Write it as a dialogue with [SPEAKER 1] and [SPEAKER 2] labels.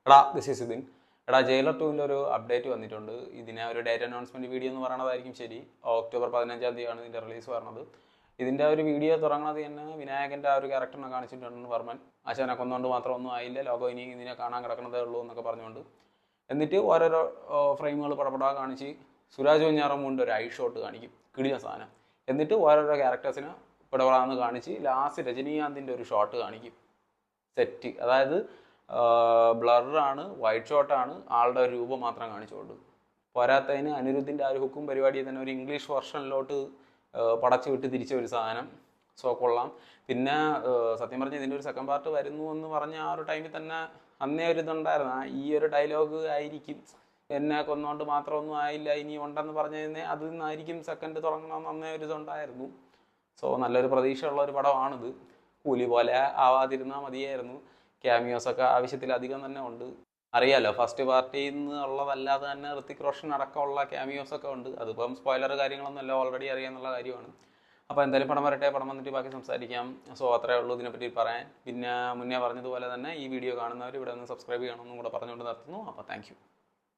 [SPEAKER 1] എടാ this is ഇതിൻ. എടാ ജയിലർ 2-ൻ്റെ ഒരു അപ്ഡേറ്റ് വന്നിട്ടുണ്ട്. ഇതിനെ ഒരു ഡേറ്റ് അനൗൺസ്മെൻറ്റ് വീഡിയോ എന്ന് പറയണതായിരിക്കും ശരി. ഒക്ടോബർ 15-ാം തീയതിയാണ് ഇതിൻ്റെ റിലീസ് പറഞ്ഞത്. ഇതിൻ്റെ ഒരു വീഡിയോ തുടങ്ങുന്നത് തന്നെ വിനായകൻ്റെ ആ ഒരു ക്യാരക്ടറിനെ കാണിച്ചിട്ടുണ്ട്. വർമ്മൻ ആശാനെ കൊന്നുകൊണ്ട് മാത്രം ഒന്നും ആയില്ല, ലോകം ഇനി ഇതിനെ കാണാൻ കിടക്കുന്നതേ ഉള്ളൂ എന്നൊക്കെ പറഞ്ഞുകൊണ്ട് എന്നിട്ട് ഓരോരോ ഫ്രെയിമുകൾ പടപടാ കാണിച്ച് സുരാജ് വെഞ്ഞാറമ്മൂൻ്റെ ഒരു ഐ ഷോട്ട് കാണിക്കും, കിടിയ സാധനം. എന്നിട്ട് ഓരോരോ ക്യാരക്ടേഴ്സിനെ പടപടാന്ന് കാണിച്ച് ലാസ്റ്റ് രജനീകാന്തിൻ്റെ ഒരു ഷോട്ട് കാണിക്കും. സെറ്റ്, അതായത് ബ്ലറാണ്, വൈറ്റ് ഷോട്ടാണ്, ആളുടെ ഒരു രൂപം മാത്രം കാണിച്ചുകൊണ്ട്. പോരാത്തതിന് അനിരുദ്ധിൻ്റെ ആ ഒരു ഹുക്കും പരിപാടിയിൽ തന്നെ ഒരു ഇംഗ്ലീഷ് വെർഷനിലോട്ട് പടച്ചു വിട്ട് തിരിച്ച ഒരു സാധനം. സോ കൊള്ളാം. പിന്നെ സത്യം പറഞ്ഞാൽ ഇതിൻ്റെ ഒരു സെക്കൻഡ് പാർട്ട് വരുന്നു എന്ന് പറഞ്ഞ ആ ഒരു ടൈമിൽ തന്നെ അന്നേ ഒരു ഇതുണ്ടായിരുന്നു. ഈ ഒരു ഡയലോഗ് ആയിരിക്കും, എന്നെ കൊന്നുകൊണ്ട് മാത്രമൊന്നും ആയില്ല, ഇനി ഉണ്ടെന്ന് പറഞ്ഞതിനെ അതിൽ നിന്നായിരിക്കും സെക്കൻഡ് തുടങ്ങണമെന്ന് അന്നേ ഒരു ഇതുണ്ടായിരുന്നു. സോ നല്ലൊരു പ്രതീക്ഷയുള്ള ഒരു പടമാണിത്. കൂലി പോലെ ആവാതിരുന്നാൽ മതിയായിരുന്നു. ക്യാമിയോസൊക്കെ ആവശ്യത്തിലധികം തന്നെ ഉണ്ട്. അറിയാലോ, ഫസ്റ്റ് പാർട്ടിയിൽ നിന്നുള്ളതല്ലാതെ തന്നെ ഋത്തിക് റോഷൻ അടക്കമുള്ള ക്യാമിയോസൊക്കെ ഉണ്ട്. അതിപ്പം സ്പോയിലർ കാര്യങ്ങളൊന്നും അല്ല, ഓൾറെഡി അറിയാമെന്നുള്ള കാര്യമാണ്. അപ്പോൾ എന്തായാലും പടം വരട്ടെ, പടം വന്നിട്ട് ബാക്കി സംസാരിക്കാം. സോ അത്രയേ ഉള്ളൂ ഇതിനെപ്പറ്റി പറയാൻ. പിന്നെ മുന്നേ പറഞ്ഞതുപോലെ തന്നെ ഈ വീഡിയോ കാണുന്നവർ ഇവിടെ ഒന്ന് സബ്സ്ക്രൈബ് ചെയ്യണമെന്നും കൂടെ പറഞ്ഞുകൊണ്ട് നിർത്തുന്നു. അപ്പോൾ താങ്ക് യു.